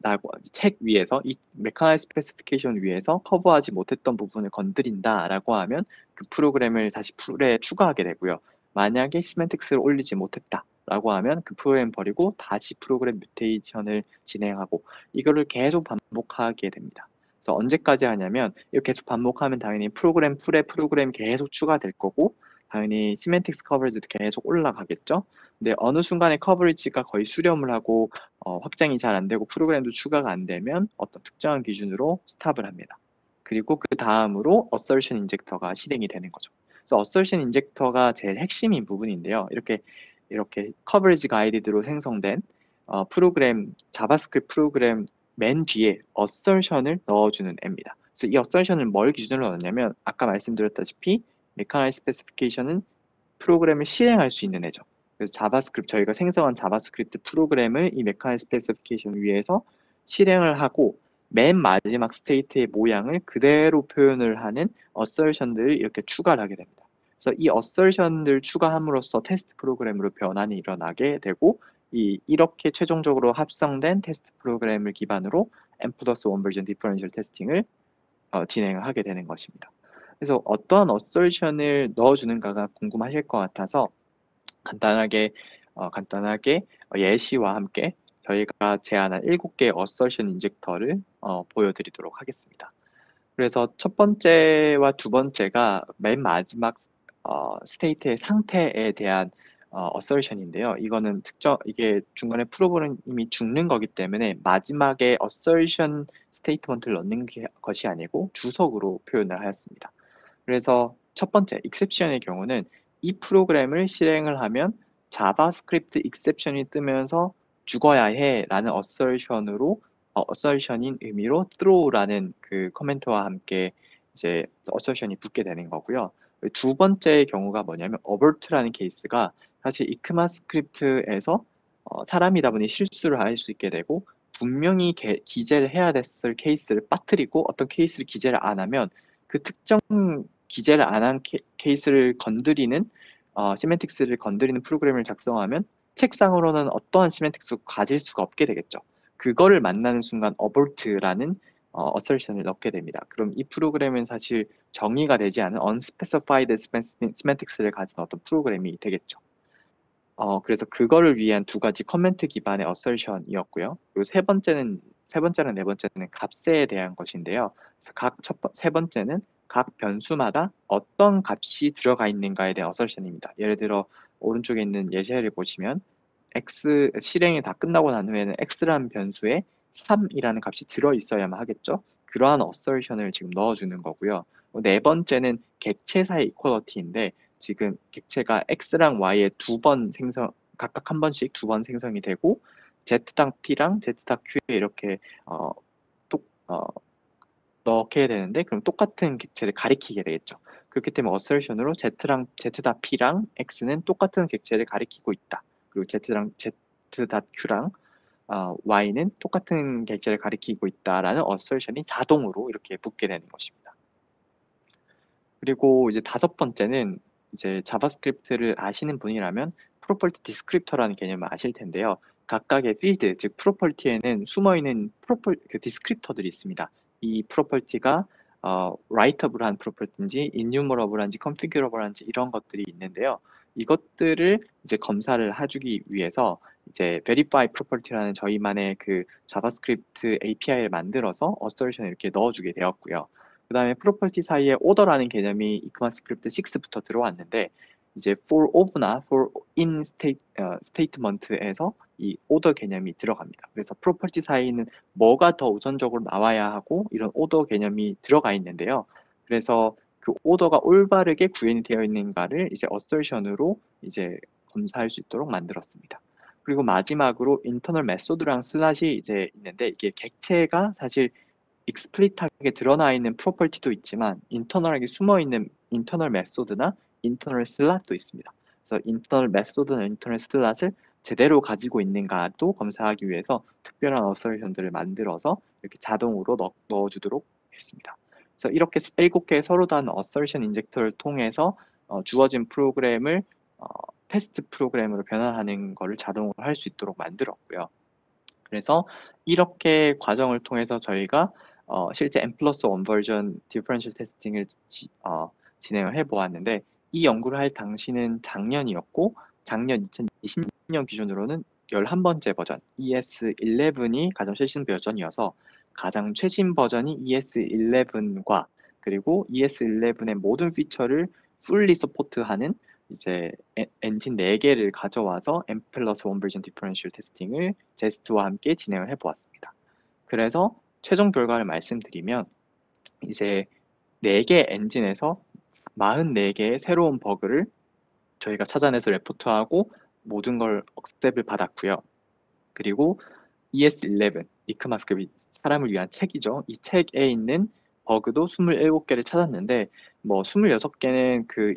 라고 책 위에서 이 메카나이즈 스페시피케이션 위에서 커버하지 못했던 부분을 건드린다라고 하면 그 프로그램을 다시 풀에 추가하게 되고요. 만약에 시멘틱스를 올리지 못했다라고 하면 그 프로그램 버리고 다시 프로그램 뮤테이션을 진행하고, 이거를 계속 반복하게 됩니다. 그래서 언제까지 하냐면, 이거 계속 반복하면 당연히 프로그램 풀에 프로그램 계속 추가될 거고, 당연히 시멘틱스 커버리지도 계속 올라가겠죠. 근데 어느 순간에 커버리지가 거의 수렴을 하고 확장이 잘 안 되고 프로그램도 추가가 안 되면 어떤 특정한 기준으로 스탑을 합니다. 그리고 그 다음으로 어설션 인젝터가 실행이 되는 거죠. 그래서 어설션 인젝터가 제일 핵심인 부분인데요. 이렇게 커버리지 가이드로 생성된 프로그램, 자바스크립트 프로그램 맨 뒤에 어설션을 넣어주는 애입니다. 그래서 이 어설션을 뭘 기준으로 넣냐면, 아까 말씀드렸다시피 메카나이즈 스페시피케이션은 프로그램을 실행할 수 있는 애죠. 그래서 자바스크립트, 저희가 생성한 자바스크립트 프로그램을 이 메카니즘 스페시피케이션 위에서 실행을 하고, 맨 마지막 스테이트의 모양을 그대로 표현을 하는 어설션들을 이렇게 추가를 하게 됩니다. 그래서 이 어설션들 추가함으로써 테스트 프로그램으로 변환이 일어나게 되고, 이렇게 최종적으로 합성된 테스트 프로그램을 기반으로 M+1 버전 디퍼런셜 테스팅을 진행을 하게 되는 것입니다. 그래서 어떠한 어설션을 넣어주는가가 궁금하실 것 같아서 간단하게 예시와 함께 저희가 제안한 7개의 어설션 인젝터를 보여드리도록 하겠습니다. 그래서 첫 번째와 두 번째가 맨 마지막 스테이트의 상태에 대한 어설션인데요. 이게 중간에 프로그램이 이미 죽는 거기 때문에 마지막에 어설션 스테이트먼트를 넣는 것이 아니고 주석으로 표현을 하였습니다. 그래서 첫 번째 exception의 경우는 이 프로그램을 실행을 하면 자바스크립트 exception이 뜨면서 죽어야 해라는 어설션인 의미로 throw라는 그 커멘트와 함께 이제 어설션이 붙게 되는 거고요. 두 번째의 경우가 뭐냐면 abort라는 케이스가 사실 이크마스크립트에서 사람이다 보니 실수를 할 수 있게 되고, 분명히 기재를 해야 됐을 케이스를 빠뜨리고 어떤 케이스를 기재를 안 하면 그 특정 기재를 안 한 케이스를 건드리는 시멘틱스를 건드리는 프로그램을 작성하면 책상으로는 어떠한 시멘틱스도 가질 수가 없게 되겠죠. 그거를 만나는 순간 abort라는 어설션을 넣게 됩니다. 그럼 이 프로그램은 사실 정의가 되지 않은 unspecified semantics를 가진 어떤 프로그램이 되겠죠. 그래서 그거를 위한 두 가지 커멘트 기반의 어설션이었고요. 그리고 세 번째랑 네 번째는 값에 대한 것인데요. 그래서 세 번째는 각 변수마다 어떤 값이 들어가 있는가에 대한 어설션입니다. 예를 들어 오른쪽에 있는 예시를 보시면 실행이 다 끝나고 난 후에는 x라는 변수에 3이라는 값이 들어 있어야만 하겠죠. 그러한 어설션을 지금 넣어주는 거고요. 네 번째는 객체사의 이퀄러티인데, 지금 객체가 x랑 y에 각각 한 번씩 두 번 생성이 되고, z당 p랑 z당 q에 이렇게 똑 넣게 되는데, 그럼 똑같은 객체를 가리키게 되겠죠. 그렇기 때문에 어설션으로 z당 p랑 x는 똑같은 객체를 가리키고 있다. 그리고 z당 q랑 y는 똑같은 객체를 가리키고 있다라는 어설션이 자동으로 이렇게 붙게 되는 것입니다. 그리고 이제 다섯 번째는, 이제 자바스크립트를 아시는 분이라면 프로퍼티 디스크립터라는 개념을 아실 텐데요. 각각의 필드, 즉 프로퍼티에는 숨어있는 디스크립터들이 있습니다. 이 프로퍼티가 writeable한 프로퍼티인지 enumerable한지 configurable한지 이런 것들이 있는데요. 이것들을 이제 검사를 해주기 위해서 이제 verify property라는 저희만의 그 자바스크립트 API를 만들어서 assertion 이렇게 넣어주게 되었고요. 그 다음에 프로퍼티 사이에 order라는 개념이 이크마스크립트 6부터 들어왔는데 이제 for of나 for in statement에서 이 order 개념이 들어갑니다. 그래서 프로퍼티 사이는 뭐가 더 우선적으로 나와야 하고 이런 order 개념이 들어가 있는데요. 그래서 그 order가 올바르게 구현이 되어 있는가를 이제 assertion으로 이제 검사할 수 있도록 만들었습니다. 그리고 마지막으로 internal method랑 슬랫이 이제 있는데 이게 객체가 사실 익스플릿하게 드러나 있는 프로퍼티도 있지만 인터널하게 숨어 있는 인터널 메소드나 인터널 슬롯도 있습니다. 그래서 인터널 메소드나 인터널 슬롯을 제대로 가지고 있는가도 검사하기 위해서 특별한 어서션들을 만들어서 이렇게 자동으로 넣어주도록 했습니다. 그래서 이렇게 7개의 서로 다른 어서션 인젝터를 통해서 주어진 프로그램을 테스트 프로그램으로 변환하는 것을 자동으로 할 수 있도록 만들었고요. 그래서 이렇게 과정을 통해서 저희가 실제 N+1 버전 디퍼런셜 테스팅을 진행을 해보았는데 이 연구를 할 당시는 작년이었고 작년 2020년 기준으로는 11번째 버전 ES11이 가장 최신 버전이어서 가장 최신 버전이 ES11과 그리고 ES11의 모든 피처를 fully 서포트하는 이제 엔진 4개를 가져와서 M+1 버전 디퍼런셜 테스팅을 제스트와 함께 진행을 해보았습니다. 그래서 최종 결과를 말씀드리면 이제 4개 엔진에서 44개의 새로운 버그를 저희가 찾아내서 레포트하고 모든 걸 억셉을 받았고요. 그리고 ES11, 이크마스크립 사람을 위한 책이죠. 이 책에 있는 버그도 27개를 찾았는데 뭐 26개는 그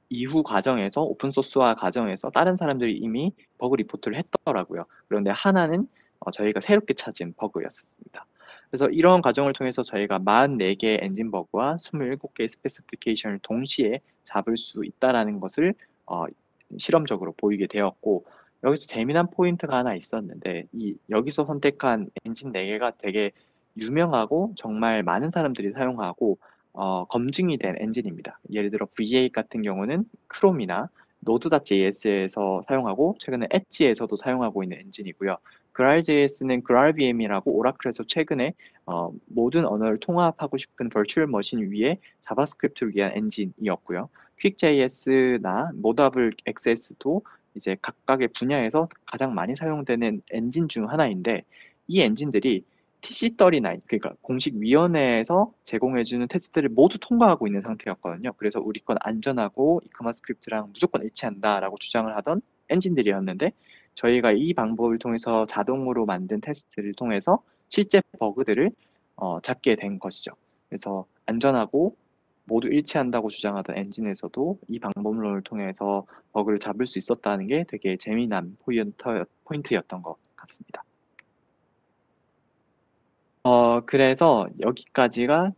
이후 과정에서 오픈소스화 과정에서 다른 사람들이 이미 버그 리포트를 했더라고요. 그런데 하나는 저희가 새롭게 찾은 버그였습니다. 그래서 이런 과정을 통해서 저희가 44개의 엔진 버그와 27개의 스페시피케이션을 동시에 잡을 수 있다는 것을 실험적으로 보이게 되었고 여기서 재미난 포인트가 하나 있었는데 여기서 선택한 엔진 4개가 되게 유명하고 정말 많은 사람들이 사용하고 검증이 된 엔진입니다. 예를 들어 V8 같은 경우는 크롬이나 Node.js에서 사용하고 최근에 엣지에서도 사용하고 있는 엔진이고요. GraalJS는 GraalVM이라고 오라클에서 최근에 모든 언어를 통합하고 싶은 버추얼 머신 위에 자바스크립트를 위한 엔진이었고요. QuickJS나 모더블 XS도 이제 각각의 분야에서 가장 많이 사용되는 엔진 중 하나인데 이 엔진들이 TC39 그러니까 공식 위원회에서 제공해주는 테스트를 모두 통과하고 있는 상태였거든요. 그래서 우리 건 안전하고 이크마스크립트랑 무조건 일치한다라고 주장을 하던 엔진들이었는데 저희가 이 방법을 통해서 자동으로 만든 테스트를 통해서 실제 버그들을 잡게 된 것이죠. 그래서 안전하고 모두 일치한다고 주장하던 엔진에서도 이 방법론을 통해서 버그를 잡을 수 있었다는 게 되게 재미난 포인트였던 것 같습니다. 그래서 여기까지가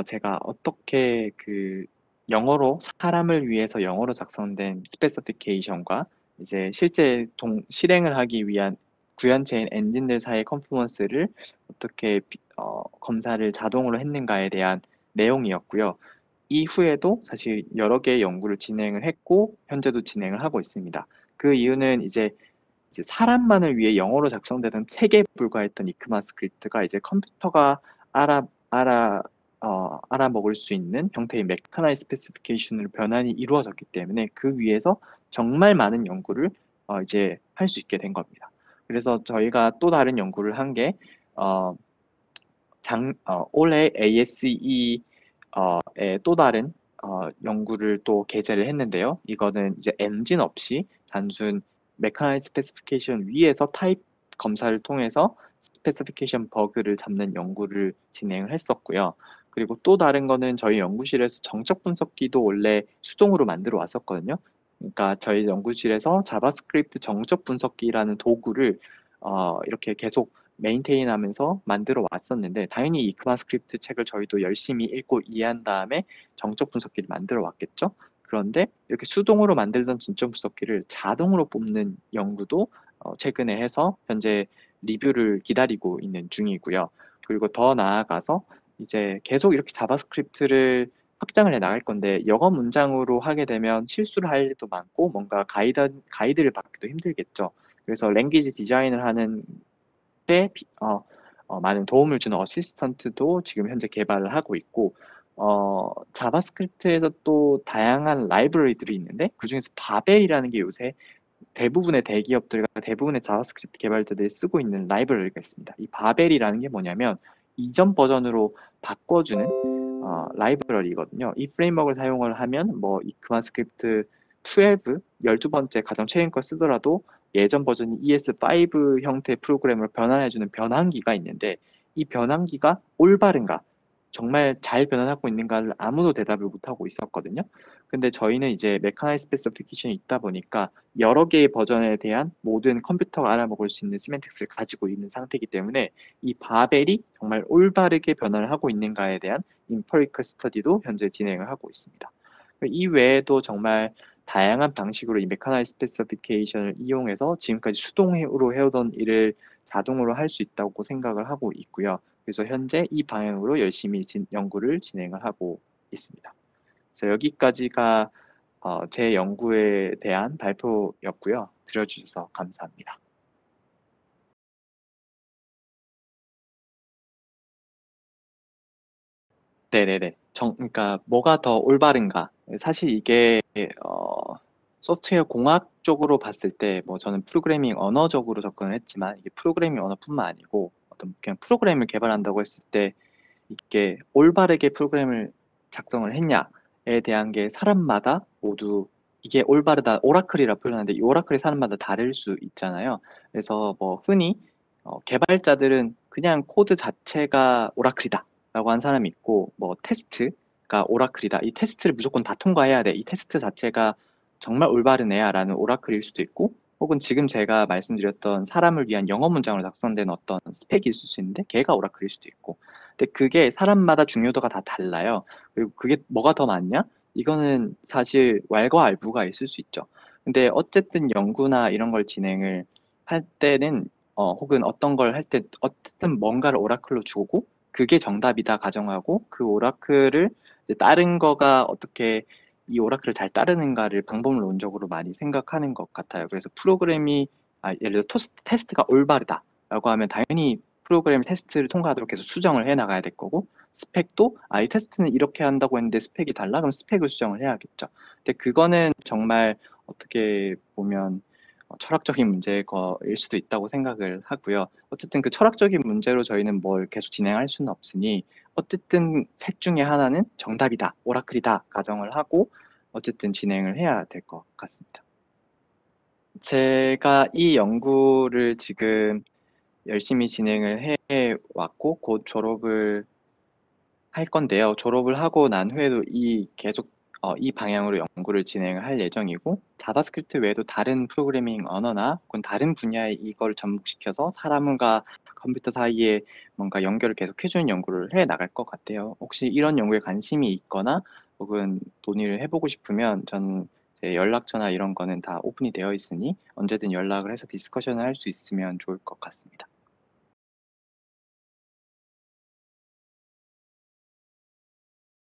제가 어떻게 그 영어로 사람을 위해서 영어로 작성된 스페시피케이션과 이제 실제 실행을 하기 위한 구현체인 엔진들 사이의 컨포먼스를 어떻게 검사를 자동으로 했는가에 대한 내용이었고요. 이후에도 사실 여러 개의 연구를 진행을 했고 현재도 진행을 하고 있습니다. 그 이유는 이제 사람만을 위해 영어로 작성되던 책에 불과했던 이크마스크립트가 이제 컴퓨터가 알아먹을 수 있는 형태의 메카나이즈 스페시피케이션으로 변환이 이루어졌기 때문에 그 위에서 정말 많은 연구를 이제 할 수 있게 된 겁니다. 그래서 저희가 또 다른 연구를 한 게 올해 ASE의 또 다른 연구를 또 게재를 했는데요. 이거는 이제 엔진 없이 단순 메카나이즈 스페시피케이션 위에서 타입 검사를 통해서 스페시피케이션 버그를 잡는 연구를 진행을 했었고요. 그리고 또 다른 거는 저희 연구실에서 정적 분석기도 원래 수동으로 만들어 왔었거든요. 그러니까 저희 연구실에서 자바스크립트 정적 분석기라는 도구를 이렇게 계속 메인테인 하면서 만들어 왔었는데 당연히 이크마스크립트 책을 저희도 열심히 읽고 이해한 다음에 정적 분석기를 만들어 왔겠죠. 그런데 이렇게 수동으로 만들던 정적 분석기를 자동으로 뽑는 연구도 최근에 해서 현재 리뷰를 기다리고 있는 중이고요. 그리고 더 나아가서 이제 계속 이렇게 자바스크립트를 확장을 해 나갈 건데 영어 문장으로 하게 되면 실수를 할 일도 많고 뭔가 가이드를 받기도 힘들겠죠. 그래서 랭귀지 디자인을 하는 때 많은 도움을 주는 어시스턴트도 지금 현재 개발을 하고 있고 자바스크립트에서 또 다양한 라이브러리들이 있는데 그중에서 바벨이라는 게 요새 대부분의 대기업들과 대부분의 자바스크립트 개발자들이 쓰고 있는 라이브러리가 있습니다. 이 바벨이라는 게 뭐냐면 이전 버전으로 바꿔주는 라이브러리거든요. 이 프레임워크를 사용을 하면 뭐 이크마스크립트 12, 12번째 가장 최근 거 쓰더라도 예전 버전이 ES5 형태의 프로그램을 변환해주는 변환기가 있는데 이 변환기가 올바른가, 정말 잘 변환하고 있는가를 아무도 대답을 못하고 있었거든요. 근데 저희는 이제 메카나이즈 스페시피케이션이 있다 보니까 여러 개의 버전에 대한 모든 컴퓨터가 알아먹을 수 있는 시멘틱스를 가지고 있는 상태이기 때문에 이 바벨이 정말 올바르게 변화를 하고 있는가에 대한 인퍼리컬 스터디도 현재 진행을 하고 있습니다. 이 외에도 정말 다양한 방식으로 이 메카나이즈 스페시피케이션을 이용해서 지금까지 수동으로 해오던 일을 자동으로 할 수 있다고 생각을 하고 있고요. 그래서 현재 이 방향으로 열심히 연구를 진행을 하고 있습니다. 그래서 여기까지가 제 연구에 대한 발표였고요. 들어주셔서 감사합니다. 네네네. 그러니까 뭐가 더 올바른가. 사실 이게 소프트웨어 공학 쪽으로 봤을 때 뭐 저는 프로그래밍 언어적으로 접근을 했지만 이게 프로그래밍 언어뿐만 아니고 어떤 그냥 프로그램을 개발한다고 했을 때 이게 올바르게 프로그램을 작성을 했냐에 대한 게 사람마다 모두 이게 올바르다, 오라클이라 표현하는데 이 오라클이 사람마다 다를 수 있잖아요. 그래서 뭐 흔히 개발자들은 그냥 코드 자체가 오라클이다라고 한 사람이 있고 뭐 테스트가 오라클이다. 이 테스트를 무조건 다 통과해야 돼. 이 테스트 자체가 정말 올바른 애야라는 오라클일 수도 있고 혹은 지금 제가 말씀드렸던 사람을 위한 영어 문장으로 작성된 어떤 스펙이 있을 수 있는데 걔가 오라클일 수도 있고 근데 그게 사람마다 중요도가 다 달라요. 그리고 그게 뭐가 더 많냐? 이거는 사실 왈가왈부가 있을 수 있죠. 근데 어쨌든 연구나 이런 걸 진행을 할 때는 혹은 어떤 걸 할 때 어쨌든 뭔가를 오라클로 주고 그게 정답이다 가정하고 그 오라클을 이제 다른 거가 어떻게 이 오라클을 잘 따르는가를 방법론적으로 많이 생각하는 것 같아요. 그래서 프로그램이 예를 들어 테스트가 올바르다라고 하면 당연히 프로그램 테스트를 통과하도록 계속 수정을 해 나가야 될 거고 스펙도 이 테스트는 이렇게 한다고 했는데 스펙이 달라? 그럼 스펙을 수정을 해야겠죠. 근데 그거는 정말 어떻게 보면 철학적인 문제일 수도 있다고 생각을 하고요. 어쨌든 그 철학적인 문제로 저희는 뭘 계속 진행할 수는 없으니 어쨌든 셋 중에 하나는 정답이다, 오라클이다 가정을 하고 어쨌든 진행을 해야 될 것 같습니다. 제가 이 연구를 지금 열심히 진행을 해 왔고 곧 졸업을 할 건데요. 졸업을 하고 난 후에도 계속 이 방향으로 연구를 진행을 할 예정이고 자바스크립트 외에도 다른 프로그래밍 언어나 혹은 다른 분야에 이걸 접목시켜서 사람과 컴퓨터 사이에 뭔가 연결을 계속 해주는 연구를 해 나갈 것 같아요. 혹시 이런 연구에 관심이 있거나 혹은 논의를 해보고 싶으면 저는 제 연락처나 이런 거는 다 오픈이 되어 있으니 언제든 연락을 해서 디스커션을 할 수 있으면 좋을 것 같습니다.